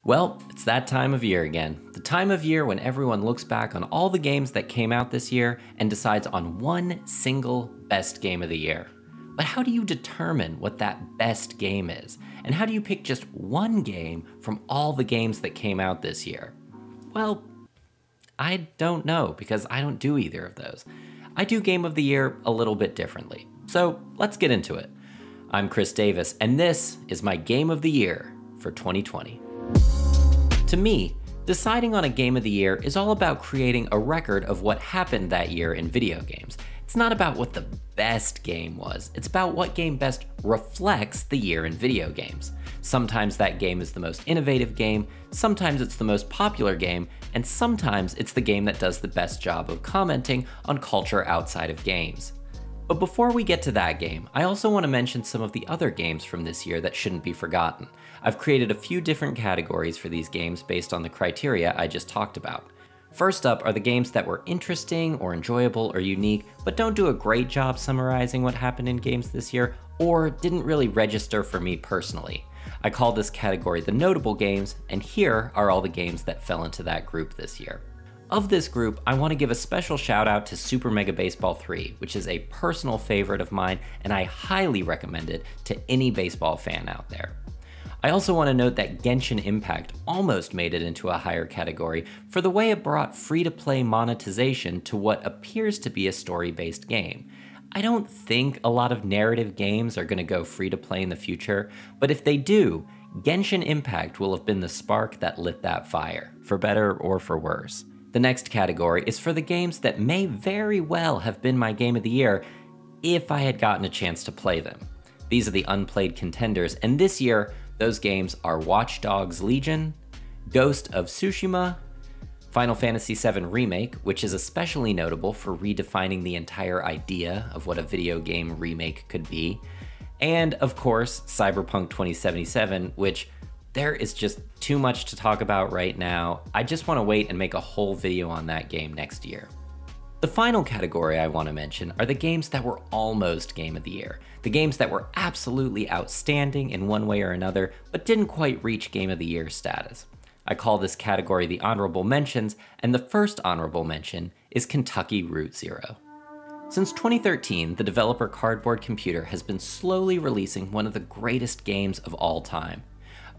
Well, it's that time of year again. The time of year when everyone looks back on all the games that came out this year and decides on one single best game of the year. But how do you determine what that best game is? And how do you pick just one game from all the games that came out this year? Well, I don't know because I don't do either of those. I do Game of the Year a little bit differently. So let's get into it. I'm Chris Davis, and this is my Game of the Year for 2020. To me, deciding on a Game of the Year is all about creating a record of what happened that year in video games. It's not about what the best game was, it's about what game best reflects the year in video games. Sometimes that game is the most innovative game, sometimes it's the most popular game, and sometimes it's the game that does the best job of commenting on culture outside of games. But before we get to that game, I also want to mention some of the other games from this year that shouldn't be forgotten. I've created a few different categories for these games based on the criteria I just talked about. First up are the games that were interesting or enjoyable or unique, but don't do a great job summarizing what happened in games this year, or didn't really register for me personally. I call this category the notable games, and here are all the games that fell into that group this year. Of this group, I want to give a special shout out to Super Mega Baseball 3, which is a personal favorite of mine, and I highly recommend it to any baseball fan out there. I also want to note that Genshin Impact almost made it into a higher category for the way it brought free-to-play monetization to what appears to be a story-based game. I don't think a lot of narrative games are going to go free-to-play in the future, but if they do, Genshin Impact will have been the spark that lit that fire, for better or for worse. The next category is for the games that may very well have been my Game of the Year if I had gotten a chance to play them. These are the Unplayed Contenders, and this year, those games are Watch Dogs Legion, Ghost of Tsushima, Final Fantasy VII Remake, which is especially notable for redefining the entire idea of what a video game remake could be, and of course, Cyberpunk 2077, which there is just too much to talk about right now. I just want to wait and make a whole video on that game next year. The final category I want to mention are the games that were almost Game of the Year. The games that were absolutely outstanding in one way or another, but didn't quite reach Game of the Year status. I call this category the honorable mentions, and the first honorable mention is Kentucky Route Zero. Since 2013, the developer Cardboard Computer has been slowly releasing one of the greatest games of all time.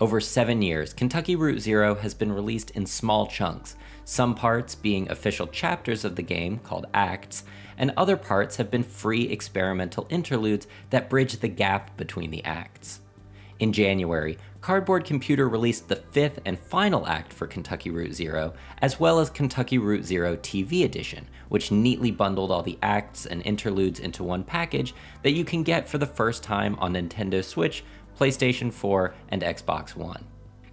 Over 7 years, Kentucky Route Zero has been released in small chunks, some parts being official chapters of the game, called acts, and other parts have been free experimental interludes that bridge the gap between the acts. In January, Cardboard Computer released the 5th and final act for Kentucky Route Zero, as well as Kentucky Route Zero TV Edition, which neatly bundled all the acts and interludes into one package that you can get for the first time on Nintendo Switch, PlayStation 4, and Xbox One.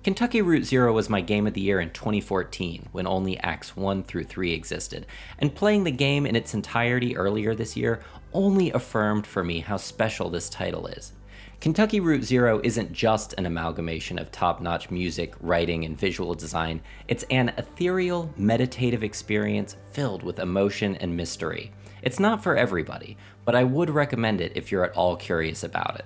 Kentucky Route Zero was my Game of the Year in 2014, when only Acts 1 through 3 existed, and playing the game in its entirety earlier this year only affirmed for me how special this title is. Kentucky Route Zero isn't just an amalgamation of top-notch music, writing, and visual design, it's an ethereal, meditative experience filled with emotion and mystery. It's not for everybody, but I would recommend it if you're at all curious about it.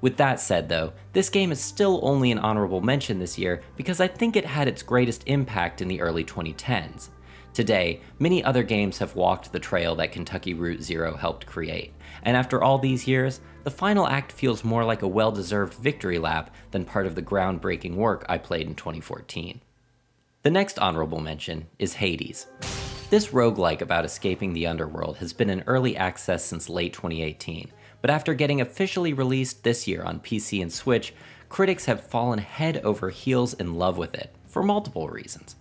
With that said though, this game is still only an honorable mention this year because I think it had its greatest impact in the early 2010s. Today, many other games have walked the trail that Kentucky Route Zero helped create, and after all these years, the final act feels more like a well-deserved victory lap than part of the groundbreaking work I played in 2014. The next honorable mention is Hades. This roguelike about escaping the underworld has been in early access since late 2018. But after getting officially released this year on PC and Switch, critics have fallen head over heels in love with it, for multiple reasons.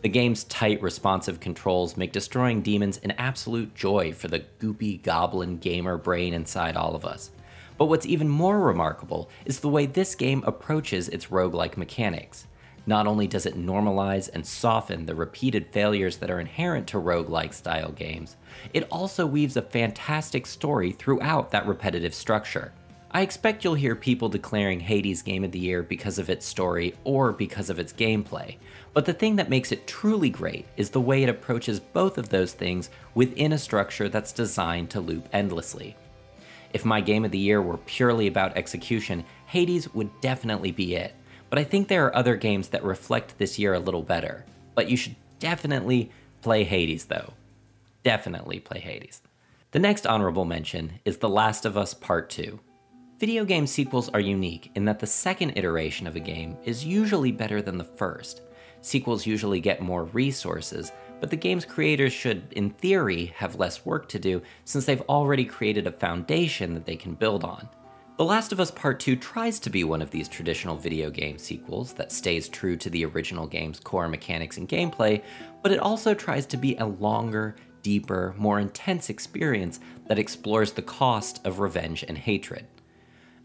The game's tight, responsive controls make destroying demons an absolute joy for the goopy goblin gamer brain inside all of us. But what's even more remarkable is the way this game approaches its roguelike mechanics. Not only does it normalize and soften the repeated failures that are inherent to roguelike style games, it also weaves a fantastic story throughout that repetitive structure. I expect you'll hear people declaring Hades Game of the Year because of its story or because of its gameplay, but the thing that makes it truly great is the way it approaches both of those things within a structure that's designed to loop endlessly. If my Game of the Year were purely about execution, Hades would definitely be it. but I think there are other games that reflect this year a little better. But you should definitely play Hades though. Definitely play Hades. The next honorable mention is The Last of Us Part 2. Video game sequels are unique in that the second iteration of a game is usually better than the first. Sequels usually get more resources, but the game's creators should, in theory, have less work to do since they've already created a foundation that they can build on. The Last of Us Part 2 tries to be one of these traditional video game sequels that stays true to the original game's core mechanics and gameplay, but it also tries to be a longer, deeper, more intense experience that explores the cost of revenge and hatred.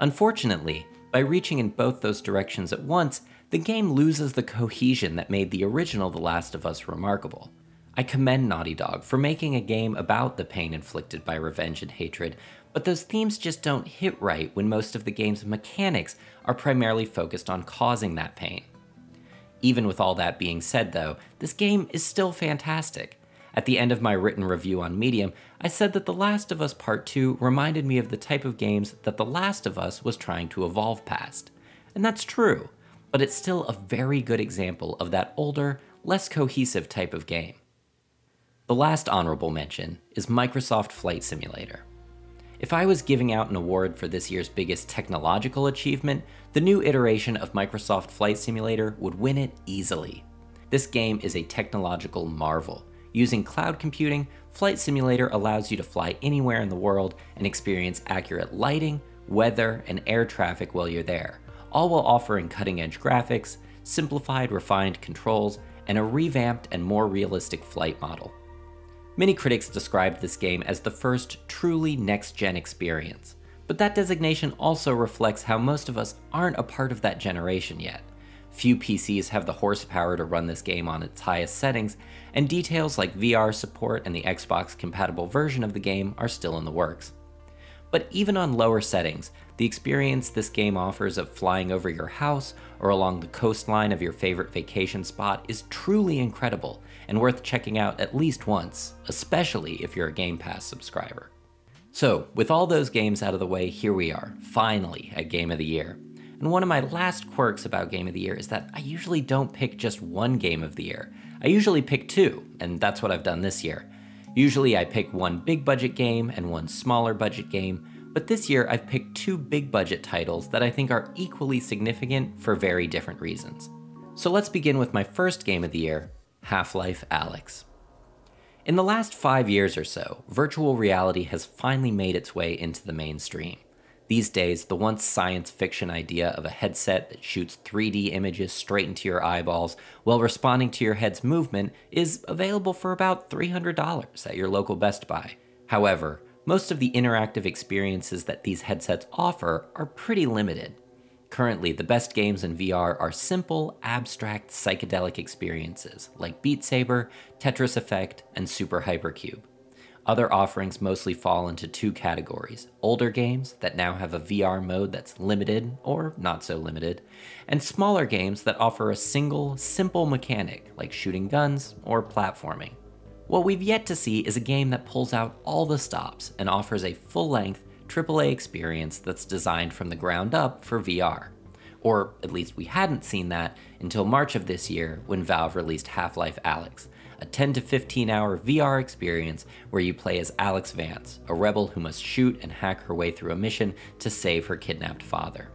Unfortunately, by reaching in both those directions at once, the game loses the cohesion that made the original The Last of Us remarkable. I commend Naughty Dog for making a game about the pain inflicted by revenge and hatred, but those themes just don't hit right when most of the game's mechanics are primarily focused on causing that pain. Even with all that being said though, this game is still fantastic. At the end of my written review on Medium, I said that The Last of Us Part 2 reminded me of the type of games that The Last of Us was trying to evolve past. And that's true, but it's still a very good example of that older, less cohesive type of game. The last honorable mention is Microsoft Flight Simulator. If I was giving out an award for this year's biggest technological achievement, the new iteration of Microsoft Flight Simulator would win it easily. This game is a technological marvel. Using cloud computing, Flight Simulator allows you to fly anywhere in the world and experience accurate lighting, weather, and air traffic while you're there, all while offering cutting-edge graphics, simplified, refined controls, and a revamped and more realistic flight model. Many critics described this game as the first truly next-gen experience, but that designation also reflects how most of us aren't a part of that generation yet. Few PCs have the horsepower to run this game on its highest settings, and details like VR support and the Xbox-compatible version of the game are still in the works. But even on lower settings, the experience this game offers of flying over your house or along the coastline of your favorite vacation spot is truly incredible and worth checking out at least once, especially if you're a Game Pass subscriber. So, with all those games out of the way, here we are, finally at Game of the Year. And one of my last quirks about Game of the Year is that I usually don't pick just one Game of the Year. I usually pick two, and that's what I've done this year. Usually I pick one big budget game and one smaller budget game, but this year I've picked two big budget titles that I think are equally significant for very different reasons. So let's begin with my first Game of the Year, Half-Life Alyx. In the last 5 years or so, virtual reality has finally made its way into the mainstream. These days, the once science fiction idea of a headset that shoots 3D images straight into your eyeballs while responding to your head's movement is available for about $300 at your local Best Buy. However, most of the interactive experiences that these headsets offer are pretty limited. Currently, the best games in VR are simple, abstract, psychedelic experiences like Beat Saber, Tetris Effect, and Super Hypercube. Other offerings mostly fall into two categories: older games that now have a VR mode that's limited or not so limited, and smaller games that offer a single, simple mechanic like shooting guns or platforming. What we've yet to see is a game that pulls out all the stops and offers a full-length AAA experience that's designed from the ground up for VR. Or at least we hadn't seen that until March of this year when Valve released Half-Life Alyx, a 10 to 15 hour VR experience where you play as Alex Vance, a rebel who must shoot and hack her way through a mission to save her kidnapped father.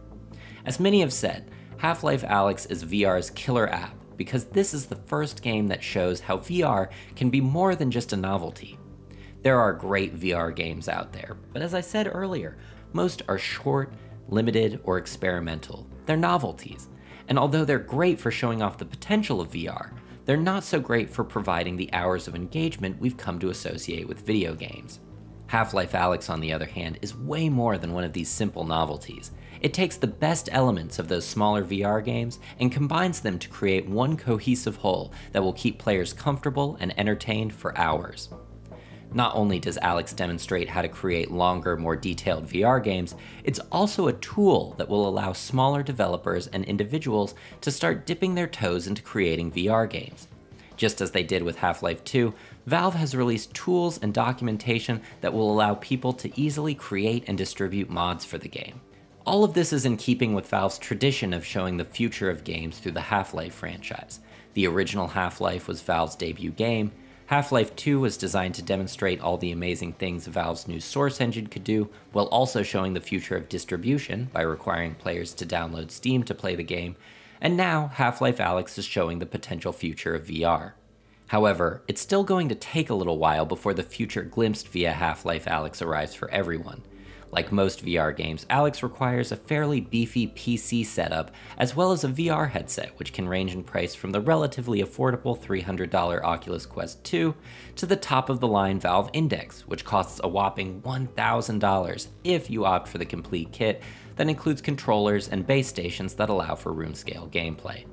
As many have said, Half-Life Alyx is VR's killer app because this is the first game that shows how VR can be more than just a novelty. There are great VR games out there, but as I said earlier, most are short, limited, or experimental. They're novelties, and although they're great for showing off the potential of VR, they're not so great for providing the hours of engagement we've come to associate with video games. Half-Life Alyx, on the other hand, is way more than one of these simple novelties. It takes the best elements of those smaller VR games and combines them to create one cohesive whole that will keep players comfortable and entertained for hours. Not only does Alyx demonstrate how to create longer, more detailed VR games, it's also a tool that will allow smaller developers and individuals to start dipping their toes into creating VR games. Just as they did with Half-Life 2, Valve has released tools and documentation that will allow people to easily create and distribute mods for the game. All of this is in keeping with Valve's tradition of showing the future of games through the Half-Life franchise. The original Half-Life was Valve's debut game. Half-Life 2 was designed to demonstrate all the amazing things Valve's new Source engine could do, while also showing the future of distribution by requiring players to download Steam to play the game. And now, Half-Life Alyx is showing the potential future of VR. However, it's still going to take a little while before the future glimpsed via Half-Life Alyx arrives for everyone. Like most VR games, Alyx requires a fairly beefy PC setup, as well as a VR headset, which can range in price from the relatively affordable $300 Oculus Quest 2 to the top-of-the-line Valve Index, which costs a whopping $1,000 if you opt for the complete kit that includes controllers and base stations that allow for room-scale gameplay.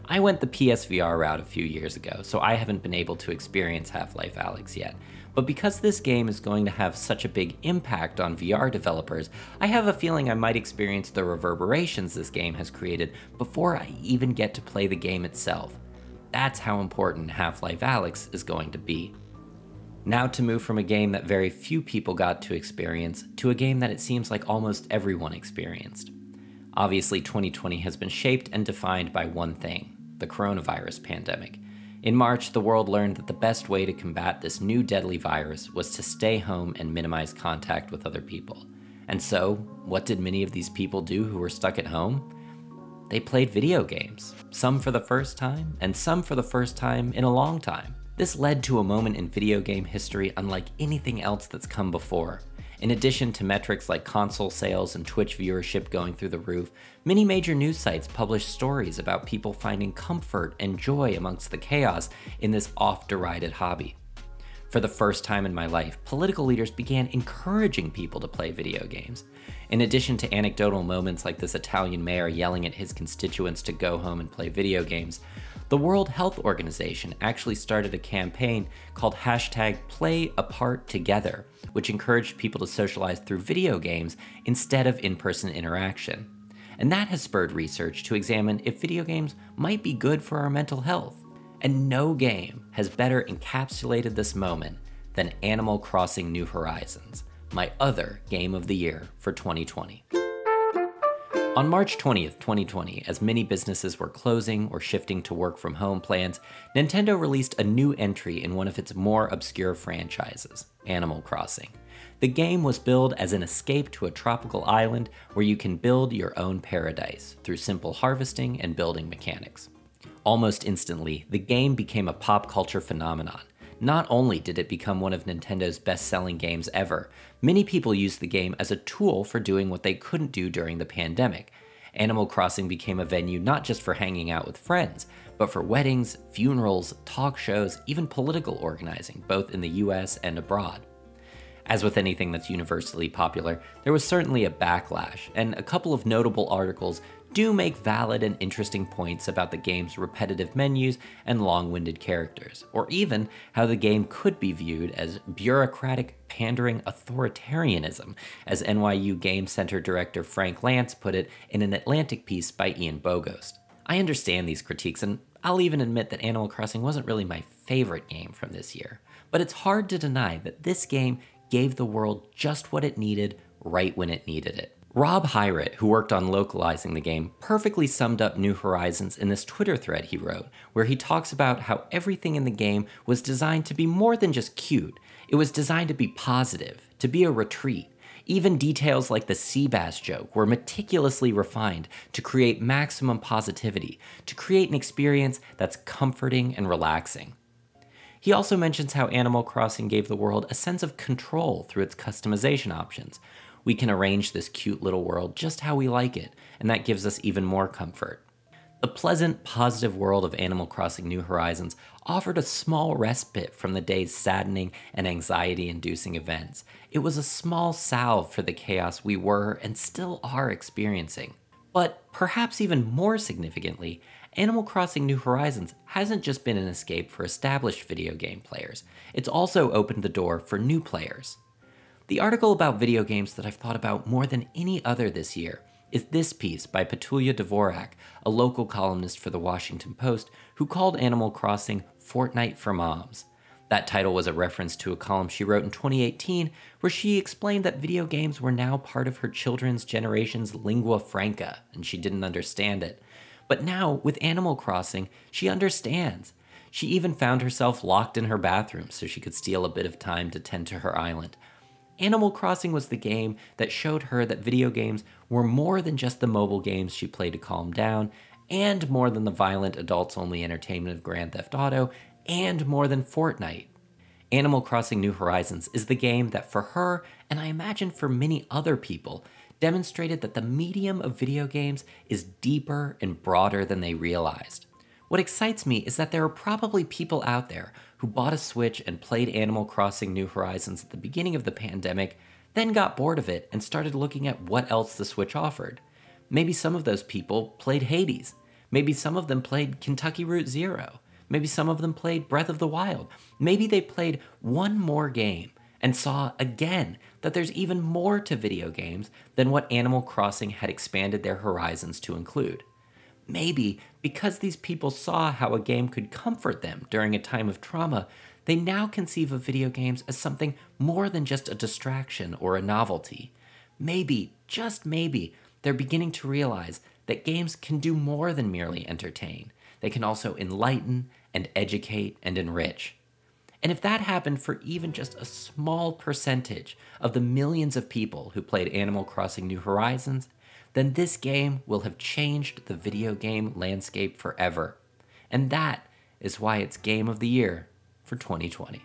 I went the PSVR route a few years ago, so I haven't been able to experience Half-Life Alyx yet. But because this game is going to have such a big impact on VR developers, I have a feeling I might experience the reverberations this game has created before I even get to play the game itself. That's how important Half-Life Alyx is going to be. Now to move from a game that very few people got to experience to a game that it seems like almost everyone experienced. Obviously, 2020 has been shaped and defined by one thing: the coronavirus pandemic. In March, the world learned that the best way to combat this new deadly virus was to stay home and minimize contact with other people. And so, what did many of these people do who were stuck at home? They played video games, some for the first time, and some for the first time in a long time. This led to a moment in video game history unlike anything else that's come before. In addition to metrics like console sales and Twitch viewership going through the roof, many major news sites published stories about people finding comfort and joy amongst the chaos in this oft-derided hobby. For the first time in my life, political leaders began encouraging people to play video games. In addition to anecdotal moments like this Italian mayor yelling at his constituents to go home and play video games, the World Health Organization actually started a campaign called #PlayApartTogether, which encouraged people to socialize through video games instead of in-person interaction. And that has spurred research to examine if video games might be good for our mental health. And no game has better encapsulated this moment than Animal Crossing New Horizons, my other game of the year for 2020. On March 20th, 2020, as many businesses were closing or shifting to work from home plans, Nintendo released a new entry in one of its more obscure franchises, Animal Crossing. The game was billed as an escape to a tropical island where you can build your own paradise through simple harvesting and building mechanics. Almost instantly, the game became a pop culture phenomenon. Not only did it become one of Nintendo's best-selling games ever, many people used the game as a tool for doing what they couldn't do during the pandemic. Animal Crossing became a venue not just for hanging out with friends, but for weddings, funerals, talk shows, even political organizing, both in the US and abroad. As with anything that's universally popular, there was certainly a backlash, and a couple of notable articles do make valid and interesting points about the game's repetitive menus and long-winded characters, or even how the game could be viewed as bureaucratic, pandering authoritarianism, as NYU Game Center director Frank Lance put it in an Atlantic piece by Ian Bogost. I understand these critiques, and I'll even admit that Animal Crossing wasn't really my favorite game from this year, but it's hard to deny that this game gave the world just what it needed right when it needed it. Rob Hyrat, who worked on localizing the game, perfectly summed up New Horizons in this Twitter thread he wrote, where he talks about how everything in the game was designed to be more than just cute. It was designed to be positive, to be a retreat. Even details like the sea bass joke were meticulously refined to create maximum positivity, to create an experience that's comforting and relaxing. He also mentions how Animal Crossing gave the world a sense of control through its customization options. We can arrange this cute little world just how we like it, and that gives us even more comfort. The pleasant, positive world of Animal Crossing New Horizons offered a small respite from the day's saddening and anxiety-inducing events. It was a small salve for the chaos we were and still are experiencing. But perhaps even more significantly, Animal Crossing New Horizons hasn't just been an escape for established video game players, it's also opened the door for new players. The article about video games that I've thought about more than any other this year is this piece by Petulia Dvorak, a local columnist for the Washington Post, who called Animal Crossing Fortnite for Moms. That title was a reference to a column she wrote in 2018 where she explained that video games were now part of her children's generation's lingua franca, and she didn't understand it. But now, with Animal Crossing, she understands. She even found herself locked in her bathroom so she could steal a bit of time to tend to her island. Animal Crossing was the game that showed her that video games were more than just the mobile games she played to calm down, and more than the violent adults-only entertainment of Grand Theft Auto, and more than Fortnite. Animal Crossing New Horizons is the game that for her, and I imagine for many other people, demonstrated that the medium of video games is deeper and broader than they realized. What excites me is that there are probably people out there who bought a Switch and played Animal Crossing New Horizons at the beginning of the pandemic, then got bored of it and started looking at what else the Switch offered. Maybe some of those people played Hades. Maybe some of them played Kentucky Route Zero. Maybe some of them played Breath of the Wild. Maybe they played one more game and saw again that there's even more to video games than what Animal Crossing had expanded their horizons to include. Maybe because these people saw how a game could comfort them during a time of trauma, they now conceive of video games as something more than just a distraction or a novelty. Maybe, just maybe, they're beginning to realize that games can do more than merely entertain. They can also enlighten and educate and enrich. And if that happened for even just a small percentage of the millions of people who played Animal Crossing New Horizons, then this game will have changed the video game landscape forever. And that is why it's Game of the Year for 2020.